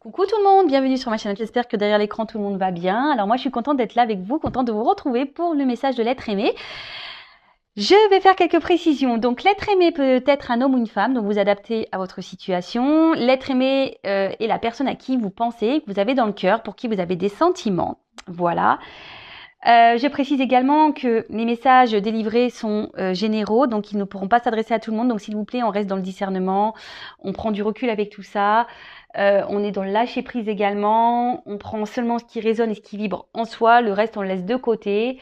Coucou tout le monde, bienvenue sur ma chaîne, j'espère que derrière l'écran tout le monde va bien. Alors moi je suis contente d'être là avec vous, contente de vous retrouver pour le message de l'être aimé. Je vais faire quelques précisions. Donc l'être aimé peut être un homme ou une femme, donc vous adaptez à votre situation. L'être aimé est la personne à qui vous pensez, que vous avez dans le cœur, pour qui vous avez des sentiments. Voilà. Je précise également que les messages délivrés sont généraux, donc ils ne pourront pas s'adresser à tout le monde. Donc s'il vous plaît, on reste dans le discernement, on prend du recul avec tout ça. On est dans le lâcher prise également. On prend seulement ce qui résonne et ce qui vibre en soi. Le reste, on le laisse de côté.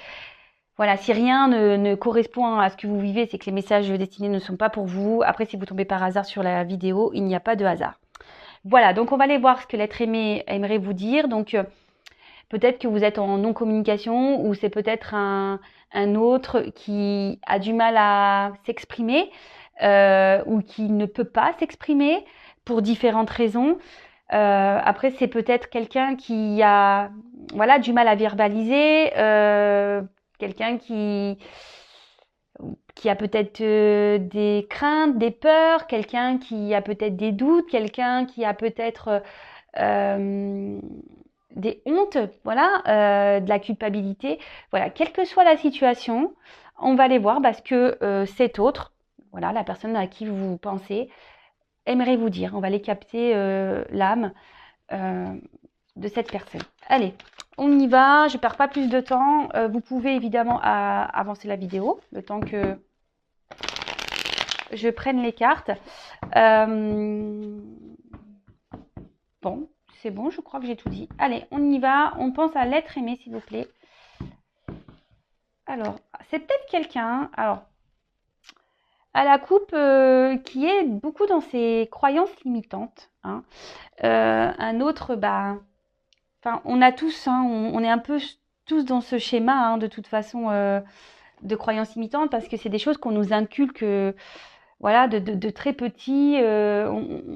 Voilà, si rien ne correspond à ce que vous vivez, c'est que les messages destinés ne sont pas pour vous. Après, si vous tombez par hasard sur la vidéo, il n'y a pas de hasard. Voilà, donc on va aller voir ce que l'être aimé aimerait vous dire. Donc, peut-être que vous êtes en non-communication ou c'est peut-être un autre qui a du mal à s'exprimer ou qui ne peut pas s'exprimer pour différentes raisons. Après, c'est peut-être quelqu'un qui a voilà, du mal à verbaliser, quelqu'un qui a peut-être des craintes, des peurs, quelqu'un qui a peut-être des doutes, quelqu'un qui a peut-être des hontes, voilà, de la culpabilité. Voilà, quelle que soit la situation, on va les voir parce que cet autre, voilà, la personne à qui vous pensez, aimerait vous dire. On va les capter l'âme de cette personne. Allez, on y va, je ne perds pas plus de temps. Vous pouvez évidemment avancer la vidéo, le temps que je prenne les cartes. Bon, c'est bon, je crois que j'ai tout dit. Allez, on y va, on pense à l'être aimé, s'il vous plaît. Alors, c'est peut-être quelqu'un, alors, à la coupe qui est beaucoup dans ses croyances limitantes. Hein. Un autre, bah, enfin, on a tous, hein, on est un peu tous dans ce schéma, hein, de toute façon, de croyances limitantes, parce que c'est des choses qu'on nous inculque, voilà, de très petit.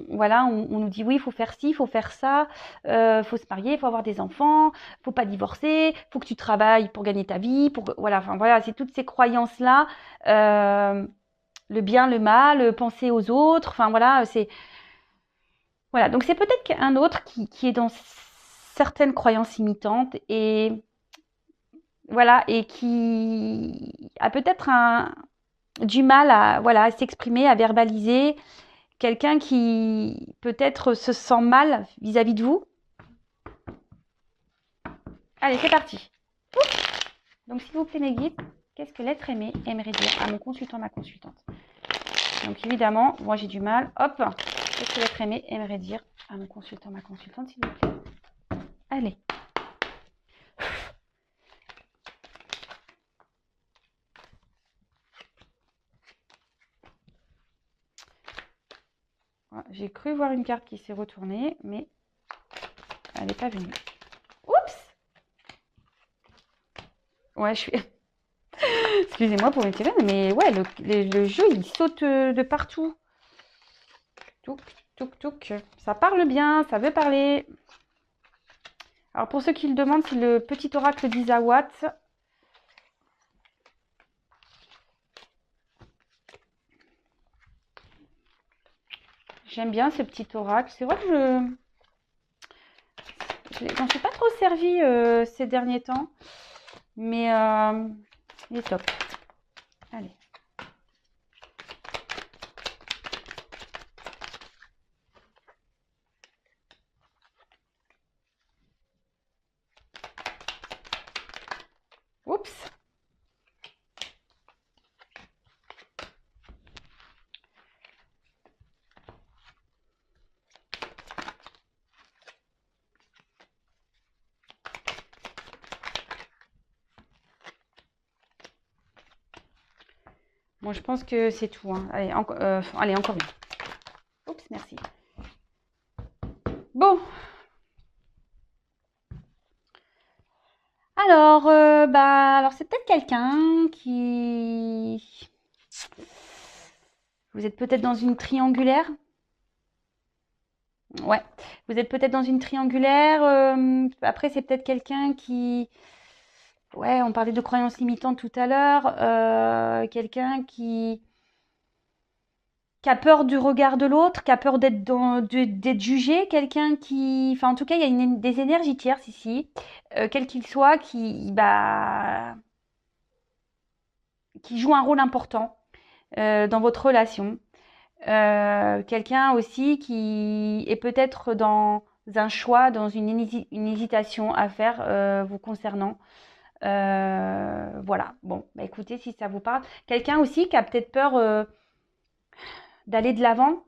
Voilà, on nous dit oui, il faut faire ci, il faut faire ça, faut se marier, il faut avoir des enfants, faut pas divorcer, faut que tu travailles pour gagner ta vie, voilà, enfin voilà, c'est toutes ces croyances là. Le bien, le mal, penser aux autres, enfin voilà, c'est voilà. Donc c'est peut-être un autre qui est dans certaines croyances limitantes et voilà et qui a peut-être du mal à voilà à s'exprimer, à verbaliser. Quelqu'un qui peut-être se sent mal vis-à-vis de vous. Allez, c'est parti. Donc s'il vous plaît mes guides, qu'est-ce que l'être aimé aimerait dire à mon consultant, ma consultante? Donc évidemment, moi j'ai du mal. Hop, qu'est-ce que l'être aimé aimerait dire à mon consultant, ma consultante, s'il vous plaît? Allez. J'ai cru voir une carte qui s'est retournée, mais elle n'est pas venue. Oups! Ouais, je suis... Excusez-moi pour mes sirènes, mais ouais, le jeu, il saute de partout. Touc, touc, touc. Ça parle bien, ça veut parler. Alors, pour ceux qui le demandent, c'est le petit oracle d'Isawat. J'aime bien ce petit oracle. C'est vrai que je n'en suis pas trop servi ces derniers temps. Mais il est top. Allez. Oups. Bon, je pense que c'est tout. Hein. Allez, allez, encore une. Oups, merci. Bon. Alors, alors c'est peut-être quelqu'un qui... Vous êtes peut-être dans une triangulaire. Ouais, vous êtes peut-être dans une triangulaire. Après, c'est peut-être quelqu'un qui... Ouais, on parlait de croyances limitantes tout à l'heure. Quelqu'un qui qui a peur du regard de l'autre, qui a peur d'être jugé, quelqu'un qui, enfin en tout cas il y a des énergies tierces ici, quel qu'il soit, qui joue un rôle important dans votre relation. Quelqu'un aussi qui est peut-être dans un choix, dans une hésitation à faire vous concernant. Voilà, bon, bah écoutez, si ça vous parle. Quelqu'un aussi qui a peut-être peur d'aller de l'avant,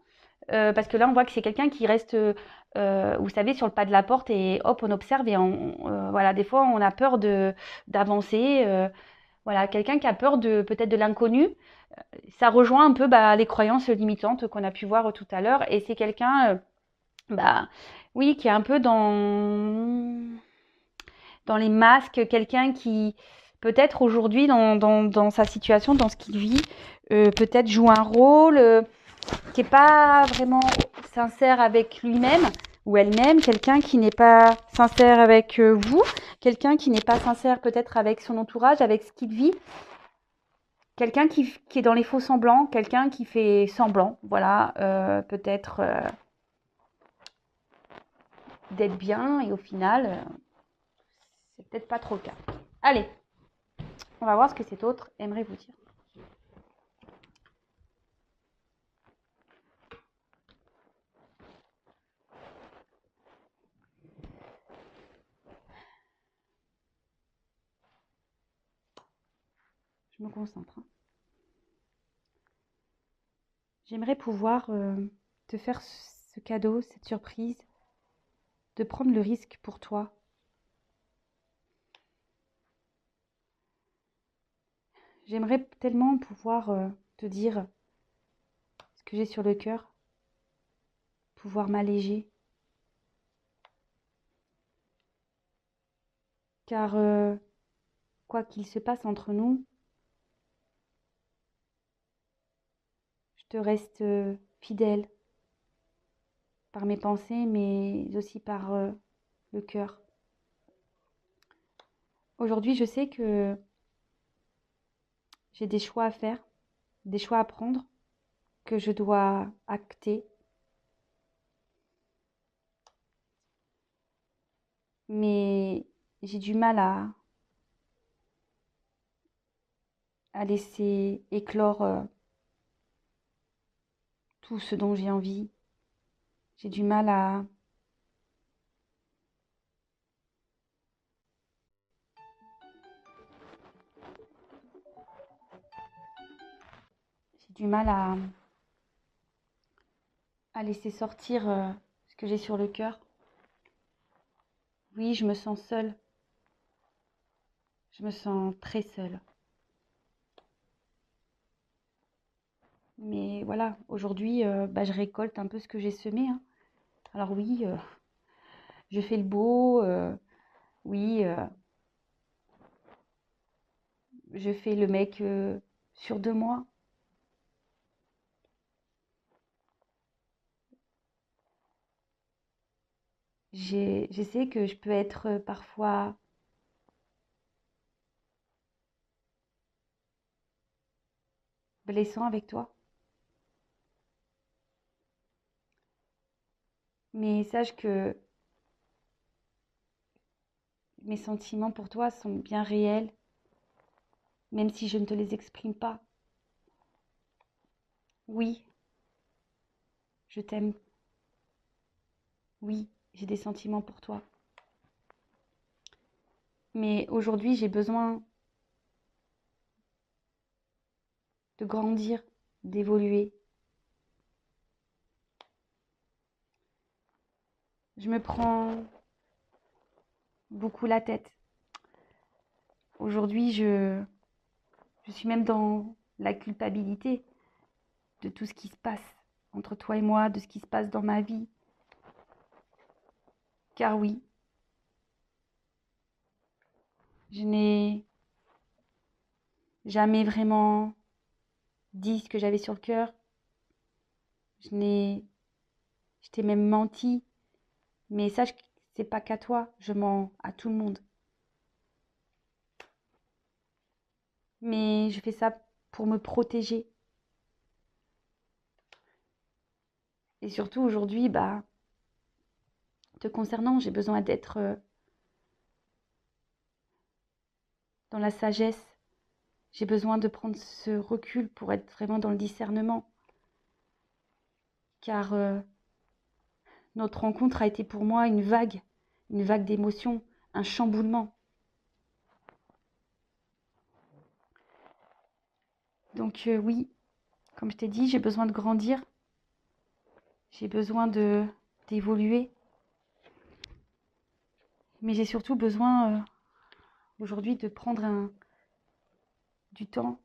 parce que là, on voit que c'est quelqu'un qui reste, vous savez, sur le pas de la porte et hop, on observe et voilà, des fois, on a peur d'avancer. Voilà, quelqu'un qui a peur peut-être de l'inconnu. Ça rejoint un peu les croyances limitantes qu'on a pu voir tout à l'heure. Et c'est quelqu'un, oui, qui est un peu dans les masques, quelqu'un qui peut-être aujourd'hui dans sa situation, dans ce qu'il vit, peut-être joue un rôle qui n'est pas vraiment sincère avec lui-même ou elle-même, quelqu'un qui n'est pas sincère avec vous, quelqu'un qui n'est pas sincère peut-être avec son entourage, avec ce qu'il vit, quelqu'un qui est dans les faux semblants, quelqu'un qui fait semblant, voilà, peut-être d'être bien et au final, c'est peut-être pas trop le cas. Allez, on va voir ce que cet autre aimerait vous dire. Je me concentre. J'aimerais pouvoir te faire ce cadeau, cette surprise, de prendre le risque pour toi. J'aimerais tellement pouvoir te dire ce que j'ai sur le cœur, pouvoir m'alléger. Car quoi qu'il se passe entre nous, je te reste fidèle par mes pensées, mais aussi par le cœur. Aujourd'hui, je sais que j'ai des choix à faire, des choix à prendre, que je dois acter. Mais j'ai du mal à laisser éclore tout ce dont j'ai envie. J'ai du mal j'ai du mal à laisser sortir ce que j'ai sur le cœur. Oui, je me sens seule. Je me sens très seule. Mais voilà, aujourd'hui, je récolte un peu ce que j'ai semé, hein. Alors oui, je fais le beau, oui, je fais le mec sûr de moi. Je sais que je peux être parfois blessant avec toi. Mais sache que mes sentiments pour toi sont bien réels, même si je ne te les exprime pas. Oui, je t'aime. Oui, j'ai des sentiments pour toi. Mais aujourd'hui, j'ai besoin de grandir, d'évoluer. Je me prends beaucoup la tête. Aujourd'hui, je suis même dans la culpabilité de tout ce qui se passe entre toi et moi, de ce qui se passe dans ma vie. Car oui, je n'ai jamais vraiment dit ce que j'avais sur le cœur. Je t'ai même menti. Mais sache que c'est pas qu'à toi, je mens à tout le monde. Mais je fais ça pour me protéger. Et surtout aujourd'hui, bah, te concernant, j'ai besoin d'être dans la sagesse. J'ai besoin de prendre ce recul pour être vraiment dans le discernement. Car notre rencontre a été pour moi une vague d'émotions, un chamboulement. Donc oui, comme je t'ai dit, j'ai besoin de grandir. J'ai besoin d'évoluer. Mais j'ai surtout besoin aujourd'hui de prendre du temps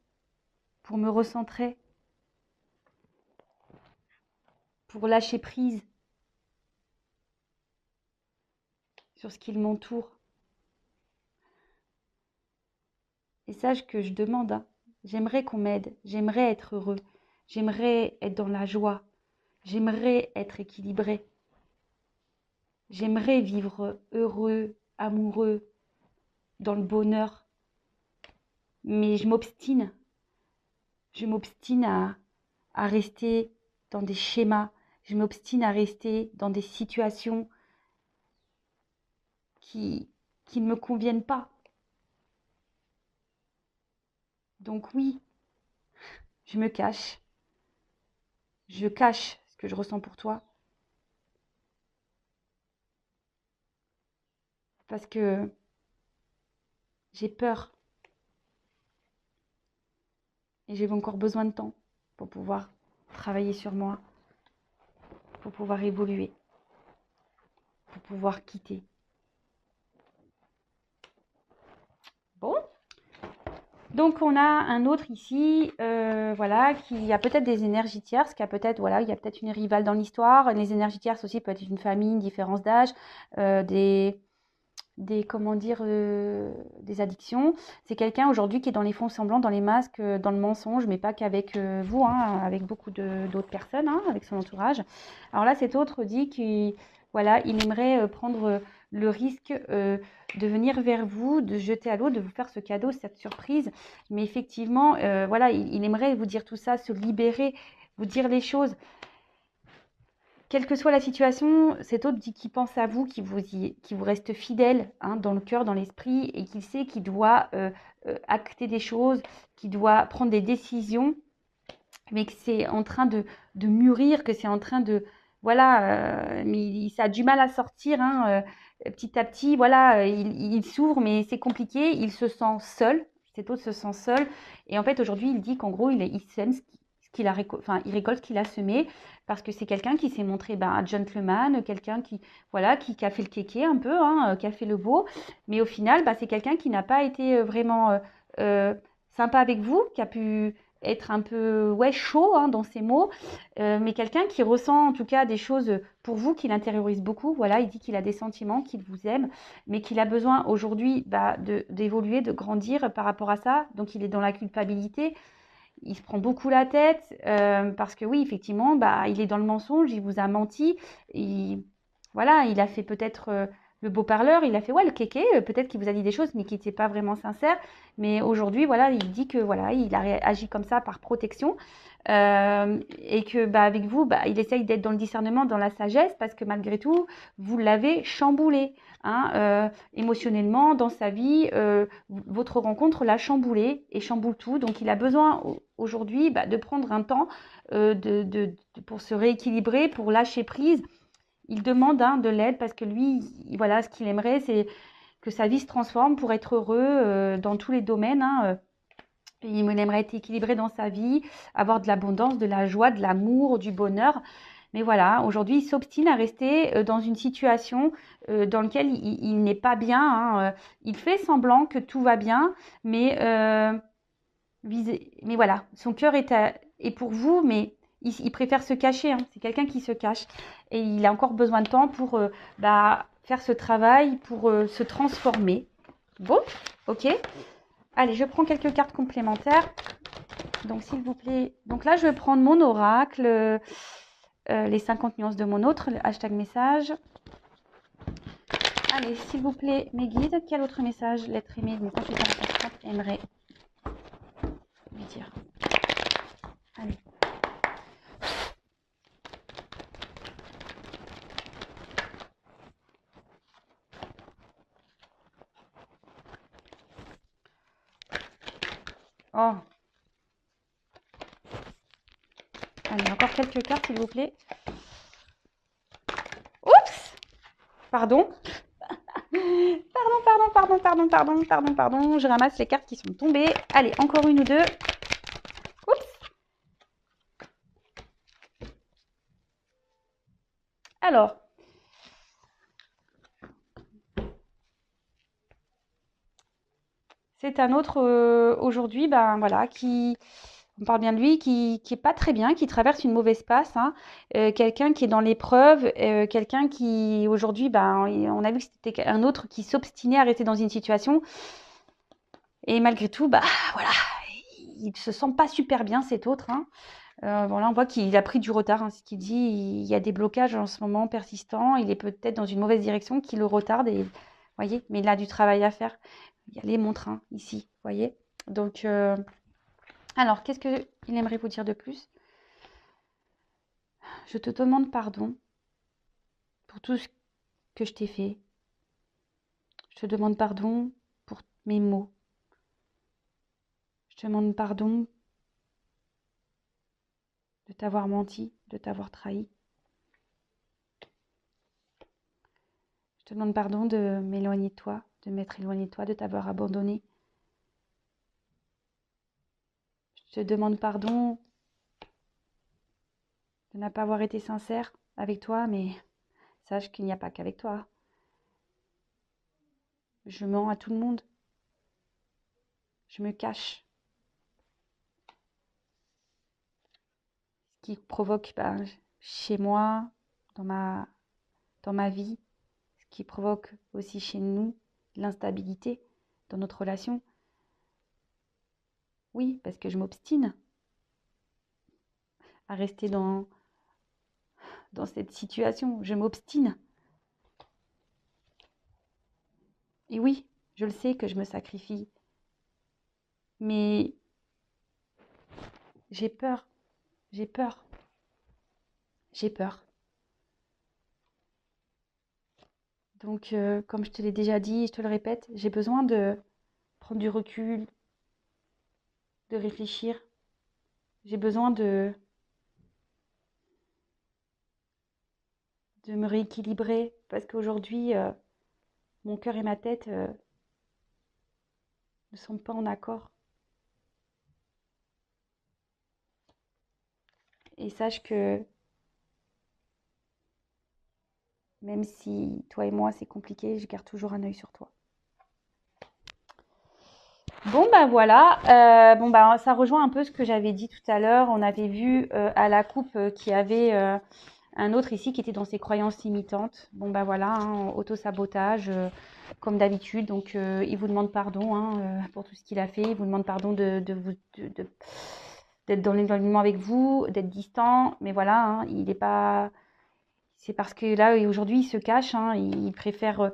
pour me recentrer, pour lâcher prise sur ce qui m'entoure. Et sache que je demande, hein, j'aimerais qu'on m'aide, j'aimerais être heureux, j'aimerais être dans la joie, j'aimerais être équilibré, j'aimerais vivre heureux, amoureux, dans le bonheur. Mais je m'obstine à rester dans des schémas, je m'obstine à rester dans des situations qui ne me conviennent pas. Donc oui, je me cache. Je cache ce que je ressens pour toi. Parce que j'ai peur. Et j'ai encore besoin de temps pour pouvoir travailler sur moi, pour pouvoir évoluer, pour pouvoir quitter. Bon. Donc on a un autre ici, voilà, qui a peut-être des énergies tierces, qui a peut-être, voilà, il y a peut-être une rivale dans l'histoire. Les énergies tierces aussi peut être une famille, une différence d'âge, comment dire, des addictions. C'est quelqu'un aujourd'hui qui est dans les fonds semblants, dans les masques, dans le mensonge, mais pas qu'avec vous, hein, avec beaucoup d'autres personnes, hein, avec son entourage. Alors là, cet autre dit qu'il voilà, il aimerait prendre le risque de venir vers vous, de jeter à l'eau, de vous faire ce cadeau, cette surprise. Mais effectivement, voilà, il aimerait vous dire tout ça, se libérer, vous dire les choses. Quelle que soit la situation, cet autre dit qu'il pense à vous, qu'il vous reste fidèle, hein, dans le cœur, dans l'esprit, et qu'il sait qu'il doit acter des choses, qu'il doit prendre des décisions, mais que c'est en train de mûrir, que c'est en train de... Voilà, mais ça a du mal à sortir, hein, petit à petit, voilà, il s'ouvre, mais c'est compliqué, il se sent seul, cet autre se sent seul, et en fait aujourd'hui il dit qu'en gros il sème il récolte ce qu'il a semé, parce que c'est quelqu'un qui s'est montré un gentleman, quelqu'un qui, voilà, qui a fait le kéké un peu, hein, qui a fait le beau, mais au final, c'est quelqu'un qui n'a pas été vraiment sympa avec vous, qui a pu être un peu chaud, hein, dans ses mots, mais quelqu'un qui ressent en tout cas des choses pour vous, qui l'intériorise beaucoup. Voilà, il dit qu'il a des sentiments, qu'il vous aime, mais qu'il a besoin aujourd'hui d'évoluer, de grandir par rapport à ça. Donc il est dans la culpabilité. Il se prend beaucoup la tête parce que oui, effectivement, il est dans le mensonge, il vous a menti. Voilà, il a fait peut-être le beau parleur, il a fait le kéké, peut-être qu'il vous a dit des choses mais qui n'étaient pas vraiment sincères. Mais aujourd'hui, voilà, il dit que voilà, il a agi comme ça par protection et que avec vous, il essaye d'être dans le discernement, dans la sagesse, parce que malgré tout, vous l'avez chamboulé, hein, émotionnellement dans sa vie. Votre rencontre l'a chamboulé et chamboule tout. Donc il a besoin aujourd'hui de prendre un temps pour se rééquilibrer, pour lâcher prise. Il demande de l'aide parce que lui, voilà, ce qu'il aimerait, c'est que sa vie se transforme pour être heureux dans tous les domaines, hein. Il aimerait être équilibré dans sa vie, avoir de l'abondance, de la joie, de l'amour, du bonheur. Mais voilà, aujourd'hui, il s'obstine à rester dans une situation dans laquelle il n'est pas bien, hein. Il fait semblant que tout va bien, mais voilà, son cœur est pour vous, mais il préfère se cacher, hein. C'est quelqu'un qui se cache. Et il a encore besoin de temps pour faire ce travail, pour se transformer. Bon, ok. Allez, je prends quelques cartes complémentaires. Donc, s'il vous plaît. Donc là, je vais prendre mon oracle, les 50 nuances de mon autre, hashtag message. Allez, s'il vous plaît, mes guides, quel autre message l'être aimé de mes consultants aimerait lui dire? Allez. Oh. Allez, encore quelques cartes, s'il vous plaît. Oups! Pardon. Pardon. Je ramasse les cartes qui sont tombées. Allez, encore une ou deux. Oups. Alors. C'est un autre aujourd'hui, ben voilà, on parle bien de lui, qui est pas très bien, qui traverse une mauvaise passe, hein. Quelqu'un qui est dans l'épreuve, quelqu'un qui aujourd'hui, ben on a vu que c'était un autre qui s'obstinait à rester dans une situation, et malgré tout, bah voilà, il se sent pas super bien cet autre, hein. Voilà, on voit qu'il a pris du retard, hein, ce qu'il dit, il y a des blocages en ce moment persistants, il est peut-être dans une mauvaise direction qui le retarde, et voyez, mais il a du travail à faire. Il y a les montres, hein, ici, voyez. Donc, alors, qu'est-ce qu'il aimerait vous dire de plus? Je te demande pardon pour tout ce que je t'ai fait. Je te demande pardon pour mes mots. Je te demande pardon de t'avoir menti, de t'avoir trahi. Je te demande pardon de m'éloigner de toi, de m'être éloigné de toi, de t'avoir abandonné. Je te demande pardon de ne pas avoir été sincère avec toi, mais sache qu'il n'y a pas qu'avec toi. Je mens à tout le monde. Je me cache. Ce qui provoque chez moi, dans ma vie, ce qui provoque aussi chez nous l'instabilité dans notre relation. Oui, parce que je m'obstine à rester dans cette situation. Je m'obstine. Et oui, je le sais que je me sacrifie. Mais j'ai peur. J'ai peur. J'ai peur. Donc, comme je te l'ai déjà dit, je te le répète, j'ai besoin de prendre du recul, de réfléchir. J'ai besoin de me rééquilibrer parce qu'aujourd'hui, mon cœur et ma tête ne sont pas en accord. Et sache que même si toi et moi c'est compliqué, je garde toujours un œil sur toi. Bon ben voilà, ça rejoint un peu ce que j'avais dit tout à l'heure. On avait vu à la coupe qu'il y avait un autre ici qui était dans ses croyances limitantes. Bon ben voilà, hein, auto-sabotage comme d'habitude. Donc il vous demande pardon, hein, pour tout ce qu'il a fait. Il vous demande pardon d'être dans l'alignement avec vous, d'être distant. Mais voilà, hein, il n'est pas. C'est parce que là aujourd'hui il se cache, hein, il préfère.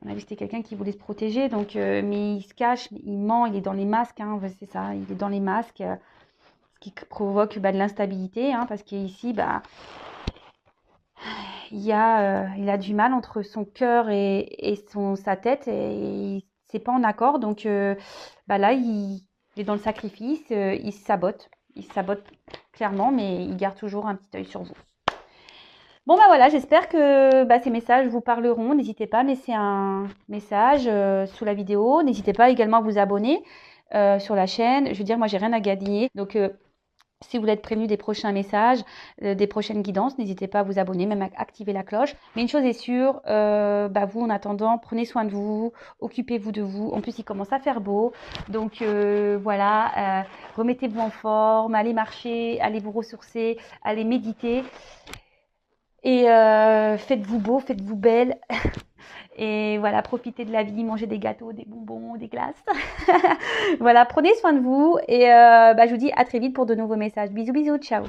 On a vu que c'était quelqu'un qui voulait se protéger, donc, mais il se cache, il ment, il est dans les masques, hein, c'est ça, il est dans les masques, ce qui provoque de l'instabilité, hein, parce qu'ici, il a du mal entre son cœur et sa tête, et c'est pas en accord, donc là, il est dans le sacrifice, il se sabote clairement, mais il garde toujours un petit œil sur vous. Bon voilà, j'espère que ces messages vous parleront. N'hésitez pas à laisser un message sous la vidéo. N'hésitez pas également à vous abonner sur la chaîne. Je veux dire, moi, j'ai rien à gagner. Donc, si vous voulez être prévenu des prochains messages, des prochaines guidances, n'hésitez pas à vous abonner, même à activer la cloche. Mais une chose est sûre, vous, en attendant, prenez soin de vous, occupez-vous de vous. En plus, il commence à faire beau. Donc, voilà, remettez-vous en forme, allez marcher, allez vous ressourcer, allez méditer. Et faites-vous beau, faites-vous belle. Et voilà, profitez de la vie, mangez des gâteaux, des bonbons, des glaces. Voilà, prenez soin de vous. Et je vous dis à très vite pour de nouveaux messages. Bisous, bisous, ciao.